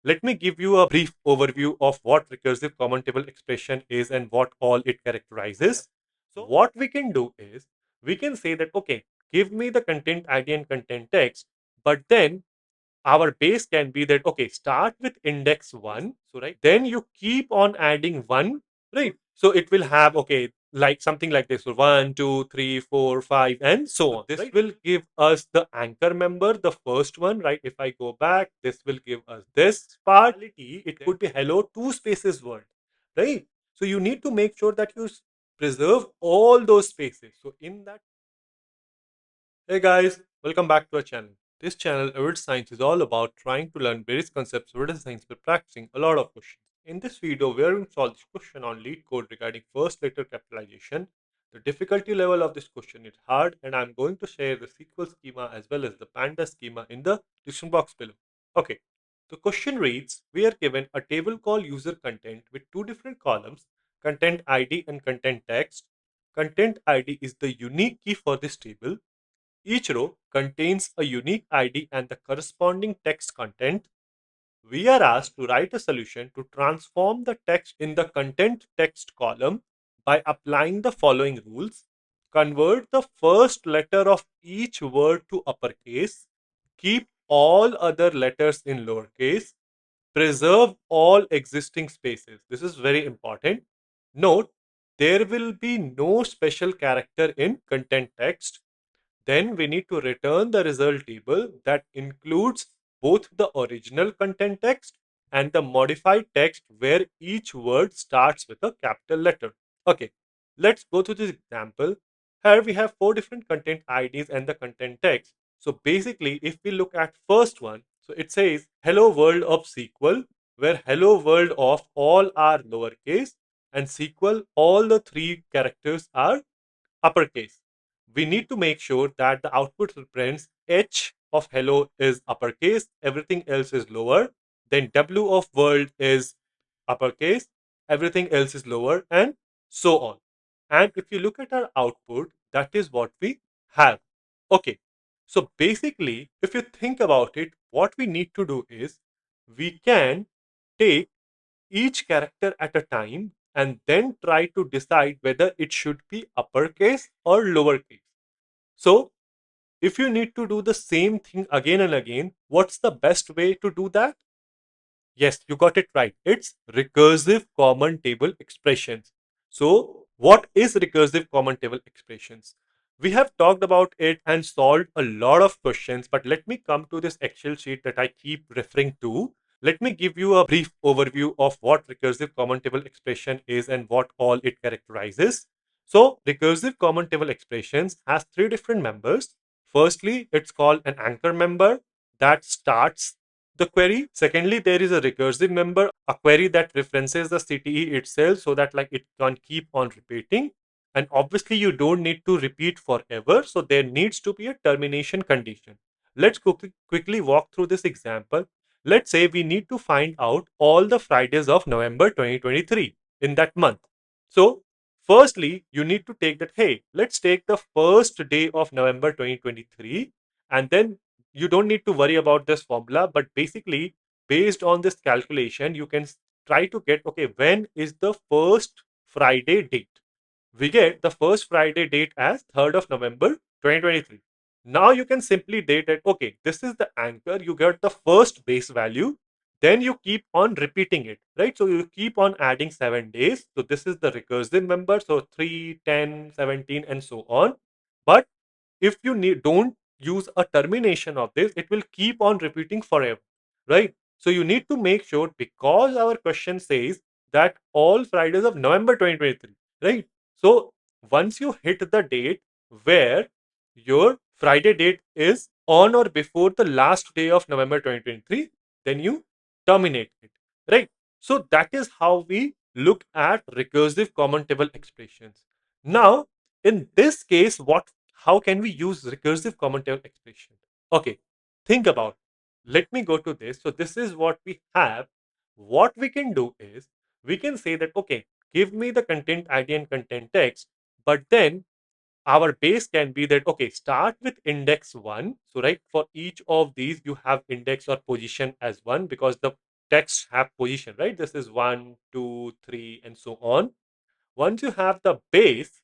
let me give you a brief overview of what recursive common table expression is and what all it characterizes. So what we can do is we can say that, okay, give me the content ID and content text, but then our base can be that, okay, start with index 1, so right, then you keep on adding 1, right? So it will have, okay, like something like this, so 1 2 3 4 5 and so on. This will give us the anchor member, the first one, right? If I go back, this will give us this part. It could be hello two spaces world, right? So you need to make sure that you preserve all those spaces. So in that, hey guys, welcome back to our channel. This channel, Avid Science, is all about trying to learn various concepts of Avid Science by practicing a lot of questions. In this video, we are going to solve this question on Leetcode regarding first letter capitalization. The difficulty level of this question is hard, and I'm going to share the SQL schema as well as the Pandas schema in the description box below. Okay, the question reads, we are given a table called user content with two different columns, content ID and content text. Content ID is the unique key for this table. Each row contains a unique ID and the corresponding text content. We are asked to write a solution to transform the text in the content text column by applying the following rules. Convert the first letter of each word to uppercase. Keep all other letters in lowercase. Preserve all existing spaces. This is very important. Note, there will be no special character in content text. Then we need to return the result table that includes both the original content text and the modified text where each word starts with a capital letter. Okay, let's go to this example. Here we have four different content IDs and the content text. So basically, if we look at first one, so it says hello world of SQL, where hello world of all are lowercase and SQL all the three characters are uppercase. We need to make sure that the output represents H of hello is uppercase, everything else is lower. Then W of world is uppercase, everything else is lower, and so on. And if you look at our output, that is what we have. Okay. So basically, if you think about it, what we need to do is we can take each character at a time and then try to decide whether it should be uppercase or lowercase. So, if you need to do the same thing again and again, what's the best way to do that? Yes, you got it right. It's recursive common table expressions. So, what is recursive common table expressions? We have talked about it and solved a lot of questions, but let me come to this Excel sheet that I keep referring to. Let me give you a brief overview of what recursive common table expression is and what all it characterizes. So, recursive common table expressions has three different members. Firstly, it's called an anchor member that starts the query. Secondly, there is a recursive member, a query that references the CTE itself so that like it can keep on repeating. And obviously, you don't need to repeat forever. So there needs to be a termination condition. Let's quickly walk through this example. Let's say we need to find out all the Fridays of November 2023 in that month. So firstly, you need to take that, hey, let's take the first day of November 2023, and then you don't need to worry about this formula, but basically based on this calculation you can try to get, okay, when is the first Friday date. We get the first Friday date as 3rd of November 2023. Now you can simply date it, okay, this is the anchor, you get the first base value, then you keep on repeating it, right? So you keep on adding 7 days, so this is the recursive member, so 3, 10, 17, and so on. But if you don't use a termination of this, it will keep on repeating forever, right? So you need to make sure, because our question says that all Fridays of November 2023, right? So once you hit the date where your Friday date is on or before the last day of November 2023, then you terminate it, right? So that is how we look at recursive common table expressions. Now, in this case, what how can we use recursive common table expression? Okay, think about it. Let me go to this. So this is what we have. What we can do is we can say that, okay, give me the content ID and content text, but then our base can be that, okay, start with index 1. So right, for each of these you have index or position as 1 because the texts have position, right? This is 1, 2, 3, and so on. Once you have the base,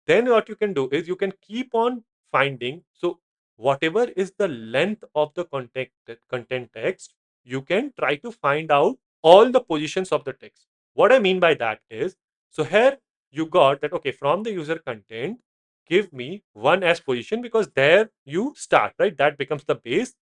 then what you can do is you can keep on finding. So whatever is the length of the content text, you can try to find out all the positions of the text. What I mean by that is, so here you got that, okay, from the user content, give me one as position, because there you start, right? That becomes the base.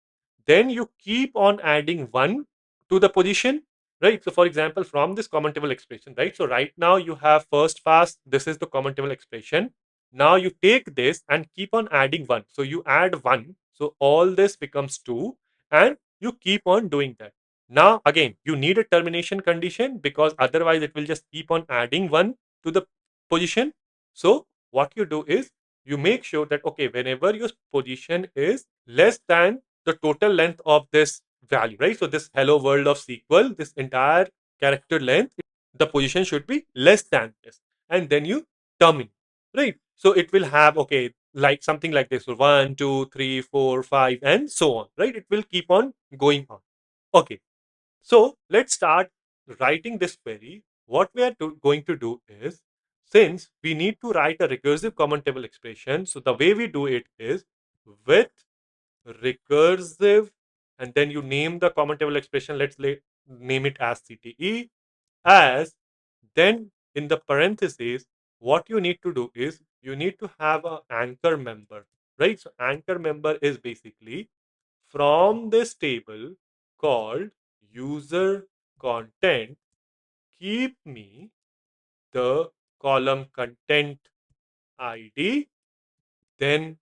Then you keep on adding one to the position, right? So for example, from this common table expression, right? So right now you have first pass, this is the common table expression. Now you take this and keep on adding one. So you add one. So all this becomes two, and you keep on doing that. Now again, you need a termination condition, because otherwise it will just keep on adding one to the position. So what you do is you make sure that, okay, whenever your position is less than the total length of this value, right? So this hello world of SQL, this entire character length, the position should be less than this. And then you terminate, right? So it will have, okay, like something like this. So 1, 2, 3, 4, 5, and so on, right? It will keep on going on. Okay. So let's start writing this query. What we are going to do is, since we need to write a recursive common table expression, so the way we do it is with recursive, and then you name the common table expression. Name it as CTE, as, then in the parentheses, what you need to do is you need to have an anchor member, right? So anchor member is basically from this table called user content, keep me the column content ID, then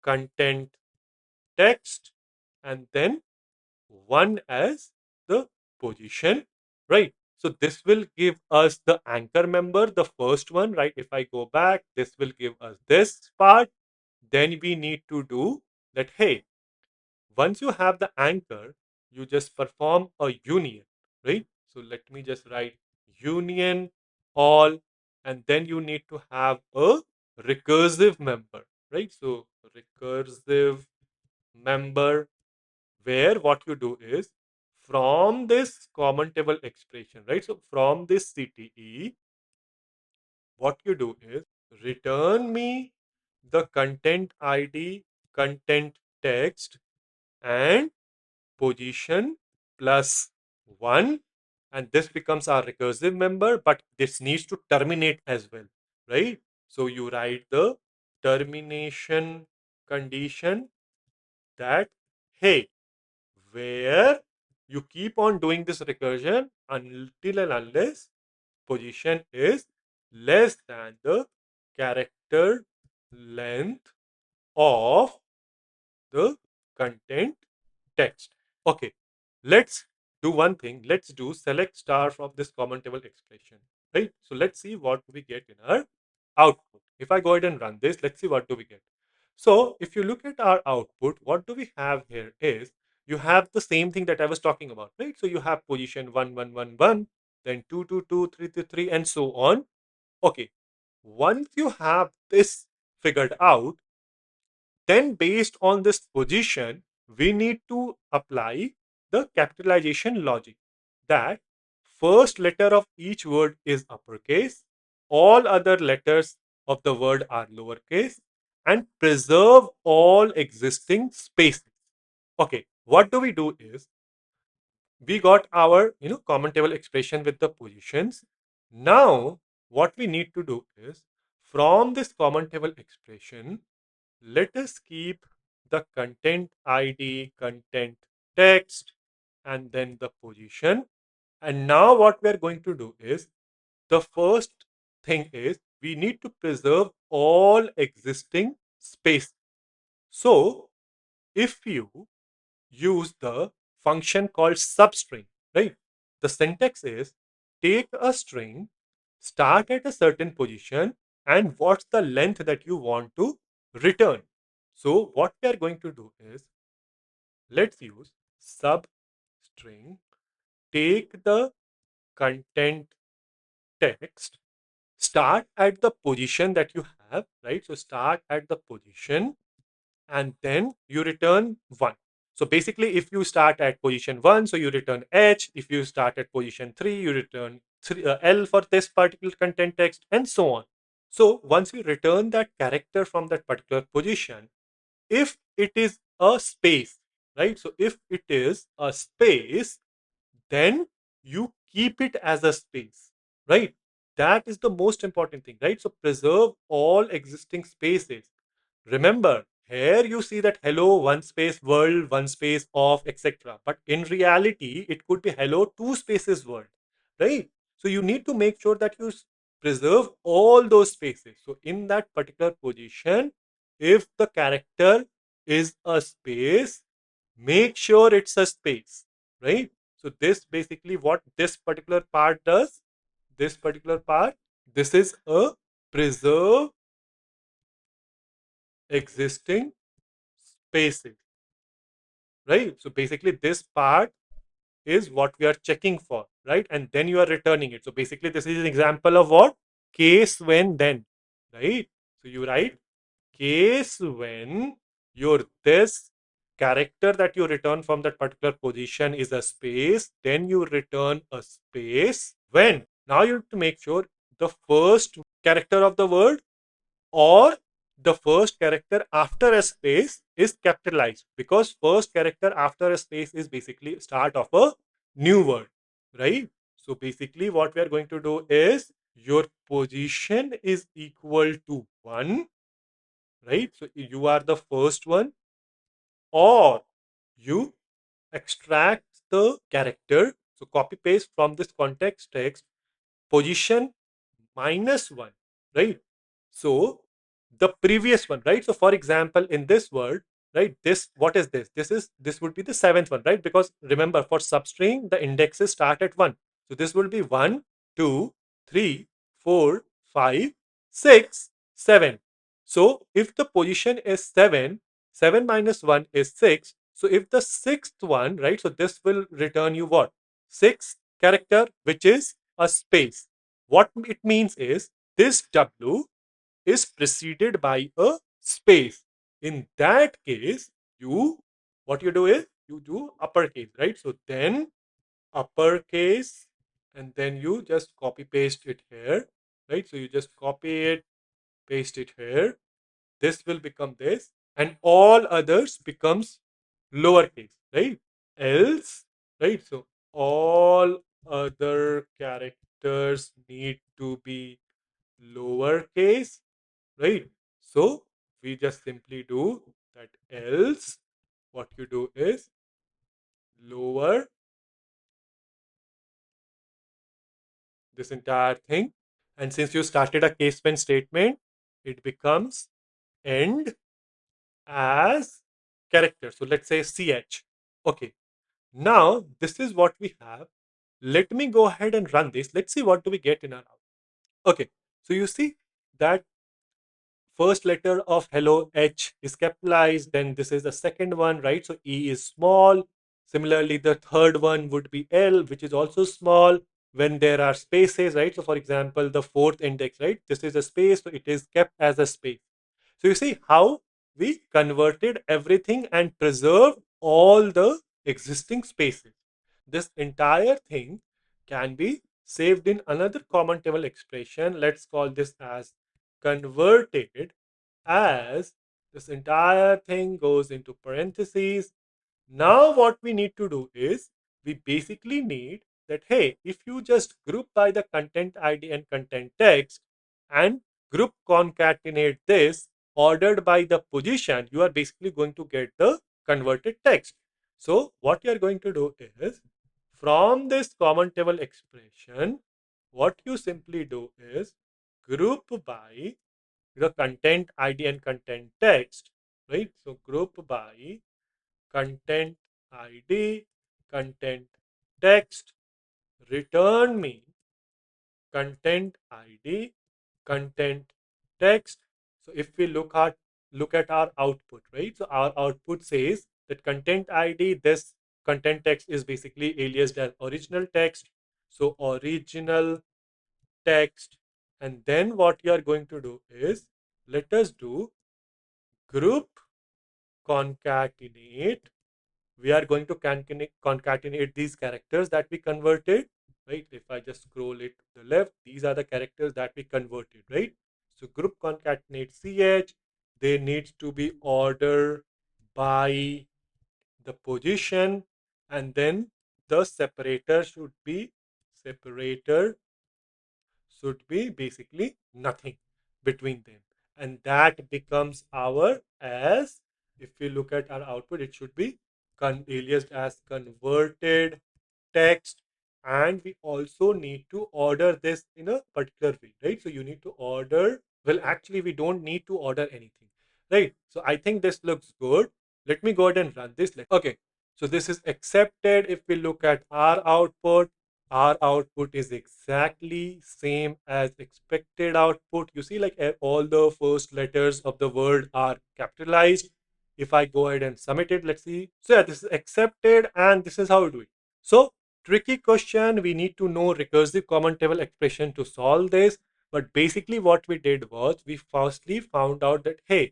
content text, and then one as the position, right? So this will give us the anchor member, the first one, right? If I go back, this will give us this part. Then we need to do that. Hey, once you have the anchor, you just perform a union, right? So let me just write union all, and then you need to have a recursive member, right? So recursive member, where what you do is from this common table expression, right? So from this CTE, what you do is return me the content ID, content text, and position plus one. And this becomes our recursive member, but this needs to terminate as well, right? So you write the termination condition that, hey, where you keep on doing this recursion until and unless position is less than the character length of the content text. Okay, let's do one thing. Let's do select star from this common table expression, right? So let's see what we get in our output. If I go ahead and run this, let's see what do we get. So if you look at our output, what do we have here is you have the same thing that I was talking about, right? So you have position 1, 1, 1, 1, then 2, 2, 2, 3, 3, 3, and so on. Okay, once you have this figured out, then based on this position, we need to apply the capitalization logic, that first letter of each word is uppercase, all other letters of the word are lowercase, and preserve all existing spaces. Okay, what do we do is we got our common table expression with the positions. Now what we need to do is from this common table expression, let us keep the content ID, content text, and then the position. And now what we are going to do is the first thing is we need to preserve all existing space. So if you use the function called substring, right? The syntax is take a string, start at a certain position, and what's the length that you want to return. So what we are going to do is let's use substring, take the content text, start at the position that you have, right? So start at the position, and then you return 1. So basically, if you start at position 1, so you return H. If you start at position 3, you return L for this particular content text, and so on. So once you return that character from that particular position, if it is a space, right? So if it is a space, then you keep it as a space, right? That is the most important thing, right? So preserve all existing spaces. Remember, here you see that hello, one space world, one space of, etc. But in reality, it could be hello, two spaces world, right? So you need to make sure that you preserve all those spaces. So in that particular position, if the character is a space, make sure it's a space, right? So this basically what this particular part does. This particular part, this is a preserve existing spaces, right? So basically this part is what we are checking for, right? And then you are returning it. So basically this is an example of what? Case when then, right? So you write case when your this character that you return from that particular position is a space, then you return a space when. Now you have to make sure the first character of the word or the first character after a space is capitalized, because first character after a space is basically start of a new word, right? So basically what we are going to do is your position is equal to 1, right? So you are the first one, or you extract the character, so copy paste from this context text position -1, right? So the previous one, right? So for example, in this word, right, this, what is this? This would be the seventh one, right? Because remember, for substring, the indexes start at 1. So this will be 1, 2, 3, 4, 5, 6, 7. So if the position is 7, 7 minus 1 is 6. So if the sixth one, right, so this will return you what? Sixth character, which is a space. What it means is this W is preceded by a space. In that case, you, what you do is you do uppercase, right? So then uppercase, and then you just copy paste it here, right? So you just copy it, paste it here. This will become this, and all others becomes lowercase, right? Else, right? So all other characters need to be lowercase, right? So we just simply do that. Else, what you do is lower this entire thing, and since you started a case when statement, it becomes end as character. So let's say ch. Okay, now this is what we have. Let me go ahead and run this. Let's see what do we get in our output. Okay, so you see that first letter of hello H is capitalized, then this is the second one, right? So E is small. Similarly, the third one would be L, which is also small when there are spaces, right? So for example, the fourth index, right? This is a space, so it is kept as a space. So you see how we converted everything and preserved all the existing spaces. This entire thing can be saved in another common table expression. Let's call this as converted, as this entire thing goes into parentheses. Now what we need to do is we basically need that, hey, if you just group by the content ID and content text and group concatenate this ordered by the position, you are basically going to get the converted text. So what you are going to do is from this common table expression, what you simply do is group by the content ID and content text, right? So group by content ID, content text, return me content ID, content text. So if we look at our output, right? So our output says that content ID, this content text is basically aliased as original text. So original text, and then what you are going to do is let us do group concatenate we are going to concatenate these characters that we converted, right? If I just scroll it to the left, these are the characters that we converted, right? So group concatenate ch, they need to be ordered by the position, and then the separator should be basically nothing between them, and that becomes our, as if we look at our output, it should be aliased as converted text. And we also need to order this in a particular way, right? So you need to order, well, actually we don't need to order anything, right? So I think this looks good. Let me go ahead and run this. Okay, so this is accepted. If we look at our output is exactly same as expected output. You see, like all the first letters of the word are capitalized. If I go ahead and submit it, let's see. So yeah, this is accepted, and this is how we do it. So tricky question. We need to know recursive common table expression to solve this. But basically what we did was we firstly found out that, hey,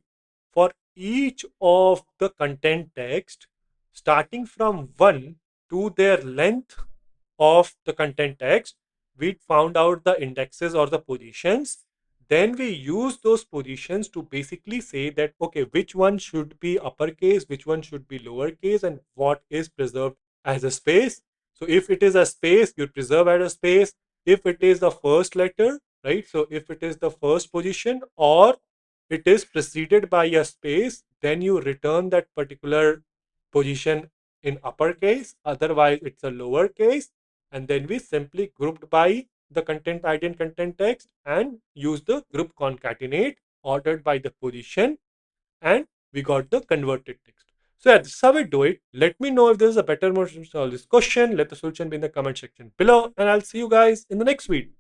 for each of the content text, starting from 1 to their length of the content text, we found out the indexes or the positions. Then we use those positions to basically say that, okay, which one should be uppercase, which one should be lowercase, and what is preserved as a space. So if it is a space, you preserve as a space. If it is the first letter, right? So if it is the first position or it is preceded by a space, then you return that particular position in uppercase. Otherwise, it's a lowercase. And then we simply grouped by the content ID and content text and use the group concatenate ordered by the position, and we got the converted text. So yeah, this is how we do it. Let me know if there is a better way to solve this question. Let the solution be in the comment section below, and I'll see you guys in the next video.